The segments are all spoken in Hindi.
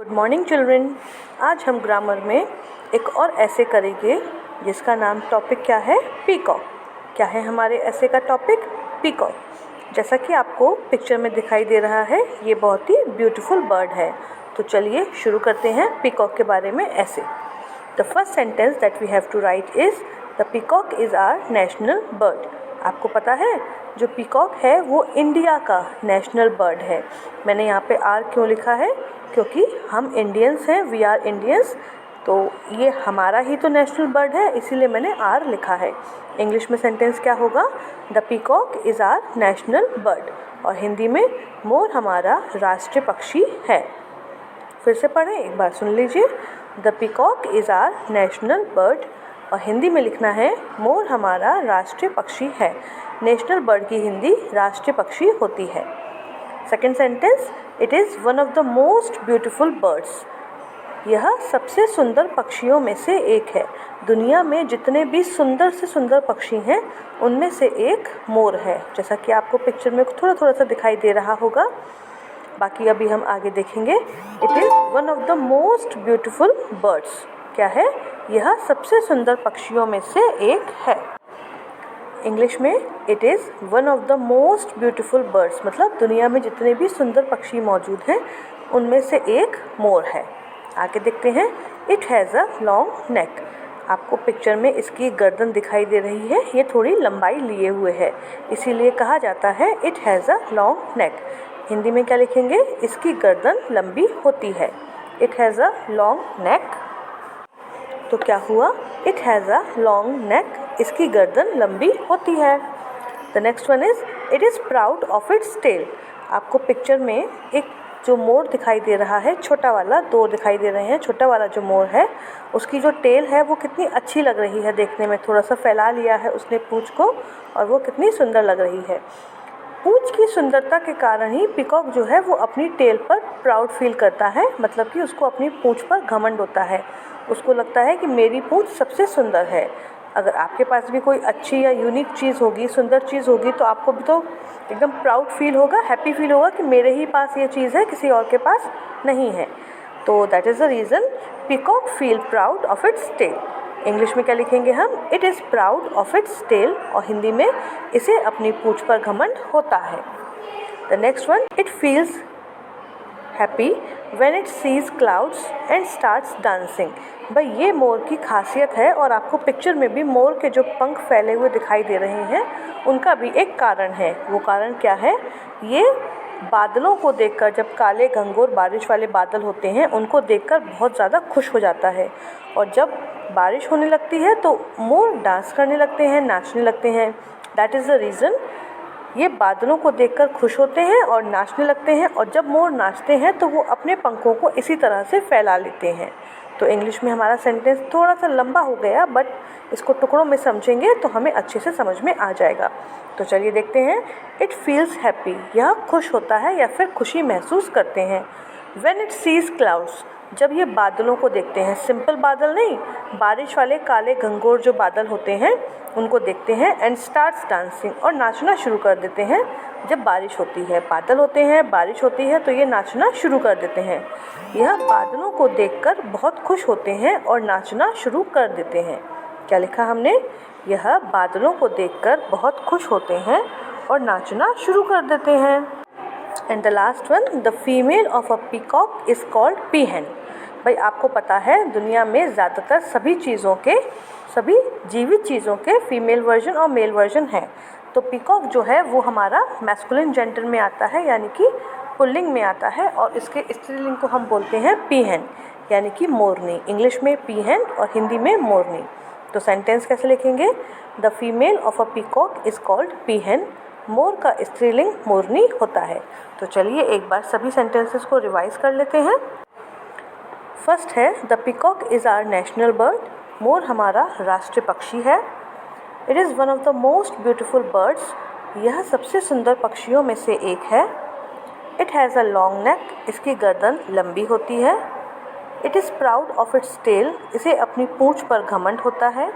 Good morning children. आज हम ग्रामर में एक और ऐसे करेंगे जिसका नाम टॉपिक क्या है, पीकॉक। क्या है हमारे ऐसे का टॉपिक, पीकॉक। जैसा कि आपको पिक्चर में दिखाई दे रहा है, ये बहुत ही ब्यूटीफुल बर्ड है। तो चलिए शुरू करते हैं पीकॉक के बारे में ऐसे। The first sentence that we have to write is the peacock is our national bird. आपको पता है जो पीकॉक है वो इंडिया का नेशनल बर्ड है। मैंने यहाँ पे आर क्यों लिखा है, क्योंकि हम इंडियंस हैं, वी आर इंडियंस, तो ये हमारा ही तो नेशनल बर्ड है, इसीलिए मैंने आर लिखा है। इंग्लिश में सेंटेंस क्या होगा, the peacock is our national bird. और हिंदी में मोर हमारा राष्ट्रीय पक्षी है। फिर से पढ़ें, एक बार सुन लीजिए। The peacock is our national bird, और हिंदी में लिखना है मोर हमारा राष्ट्रीय पक्षी है। नेशनल बर्ड की हिंदी राष्ट्रीय पक्षी होती है। Second sentence, it is one of the most beautiful birds. यह सबसे सुंदर पक्षियों में से एक है। दुनिया में जितने भी सुंदर से सुंदर पक्षी हैं उनमें से एक मोर है, जैसा कि आपको पिक्चर में थोड़ा थोड़ा सा दिखाई दे रहा होगा। बाकी अभी हम आगे देखेंगे। It is one of the most beautiful birds. क्या है, यह सबसे सुंदर पक्षियों में से एक है। इंग्लिश में it is one of the most beautiful birds, मतलब दुनिया में जितने भी सुंदर पक्षी मौजूद हैं उनमें से एक मोर है। आगे देखते हैं। इट हैज़ अ लॉन्ग नेक। आपको पिक्चर में इसकी गर्दन दिखाई दे रही है, ये थोड़ी लंबाई लिए हुए है, इसीलिए कहा जाता है it has a long neck. Hindi में क्या लिखेंगे, इसकी गर्दन लंबी होती है। It has a long neck. तो क्या हुआ, it has a long neck, इसकी गर्दन लंबी होती है। The next one is it is proud of its tail. आपको पिक्चर में एक जो मोर दिखाई दे रहा है, छोटा वाला, दो दिखाई दे रहे हैं। छोटा वाला जो मोर है उसकी जो टेल है वो कितनी अच्छी लग रही है देखने में। थोड़ा सा फैला लिया है उसने पूंछ को, और वो कितनी सुंदर लग रही है। पूंछ की सुंदरता के कारण ही पीकॉक जो है वो अपनी टेल पर प्राउड फील करता है, मतलब कि उसको अपनी पूंछ पर घमंड होता है। उसको लगता है कि मेरी पूंछ सबसे सुंदर है। अगर आपके पास भी कोई अच्छी या यूनिक चीज़ होगी, सुंदर चीज़ होगी, तो आपको भी तो एकदम प्राउड फील होगा, हैप्पी फील होगा कि मेरे ही पास ये चीज़ है, किसी और के पास नहीं है। तो that is the reason peacock feel proud of its tail. English में क्या लिखेंगे हम, it is proud of its tail, और हिंदी में इसे अपनी पूंछ पर घमंड होता है। The next one, it feels happy when it sees clouds and starts dancing. भाई ये मोर की खासियत है, और आपको पिक्चर में भी मोर के जो पंख फैले हुए दिखाई दे रहे हैं उनका भी एक कारण है। वो कारण क्या है, ये बादलों को देखकर, जब काले घंघोर बारिश वाले बादल होते हैं उनको देखकर बहुत ज़्यादा खुश हो जाता है। और जब बारिश होने लगती है तो मोर डांस करने लगते हैं, नाचने लगते हैं। दैट इज़ द रीज़न ये बादलों को देखकर खुश होते हैं और नाचने लगते हैं। और जब मोर नाचते हैं तो वो अपने पंखों को इसी तरह से फैला लेते हैं। तो इंग्लिश में हमारा सेंटेंस थोड़ा सा लंबा हो गया, बट इसको टुकड़ों में समझेंगे तो हमें अच्छे से समझ में आ जाएगा। तो चलिए देखते हैं। इट फील्स हैप्पी, यह खुश होता है या फिर खुशी महसूस करते हैं। व्हेन इट सीज क्लाउड्स, जब ये बादलों को देखते हैं, सिंपल बादल नहीं, बारिश वाले काले घंघोर जो बादल होते हैं उनको देखते हैं। एंड स्टार्ट्स डांसिंग, और नाचना शुरू कर देते हैं। जब बारिश होती है, बादल होते हैं, बारिश होती है, तो ये नाचना शुरू कर देते हैं। यह बादलों को देखकर बहुत खुश होते हैं और नाचना शुरू कर देते हैं। क्या लिखा हमने, यह बादलों को देखकर बहुत खुश होते हैं और नाचना शुरू कर देते हैं। And the last one, the female of a peacock is called peahen. भाई आपको पता है दुनिया में ज़्यादातर सभी चीज़ों के, सभी जीवित चीज़ों के फीमेल वर्जन और मेल वर्जन है। तो पीकॉक जो है वो हमारा मैस्कुलिन जेंडर में आता है, यानी कि पुल्लिंग में आता है, और इसके स्त्रीलिंग को हम बोलते हैं पीहेन, यानी कि मोरनी। इंग्लिश में पीहेन और हिंदी में मोरनी। तो सेंटेंस कैसे लिखेंगे, the female of a peacock is called peahen. मोर का स्त्रीलिंग मोरनी होता है। तो चलिए एक बार सभी सेंटेंसेस को रिवाइज कर लेते हैं। फर्स्ट है, the peacock is our national bird. मोर हमारा राष्ट्रीय पक्षी है। It is one of the most beautiful birds. यह सबसे सुंदर पक्षियों में से एक है। It has a long neck, इसकी गर्दन लंबी होती है। It is proud of its tail, इसे अपनी पूंछ पर घमंड होता है।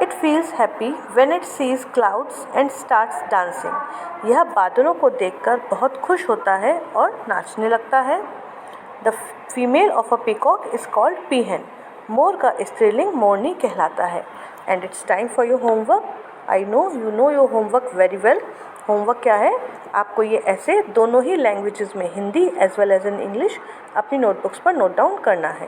It feels happy when it sees clouds and starts dancing. यह बादलों को देखकर बहुत खुश होता है और नाचने लगता है। The female of a peacock is called peahen. मोर का स्त्रीलिंग मोरनी कहलाता है। And it's time for your homework. I know you know your homework very well. Homework क्या है, आपको ये ऐसे दोनों ही लैंग्वेजेस में, Hindi as well as in English, अपनी नोटबुक्स पर नोट डाउन करना है।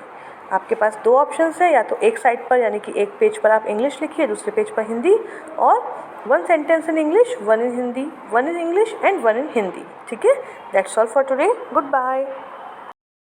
आपके पास दो ऑप्शंस है, या तो एक साइड पर यानी कि एक पेज पर आप इंग्लिश लिखिए, दूसरे पेज पर हिंदी, और 1 sentence in English, 1 in Hindi, 1 in English and 1 in Hindi. ठीक है, that's all for today. Good bye.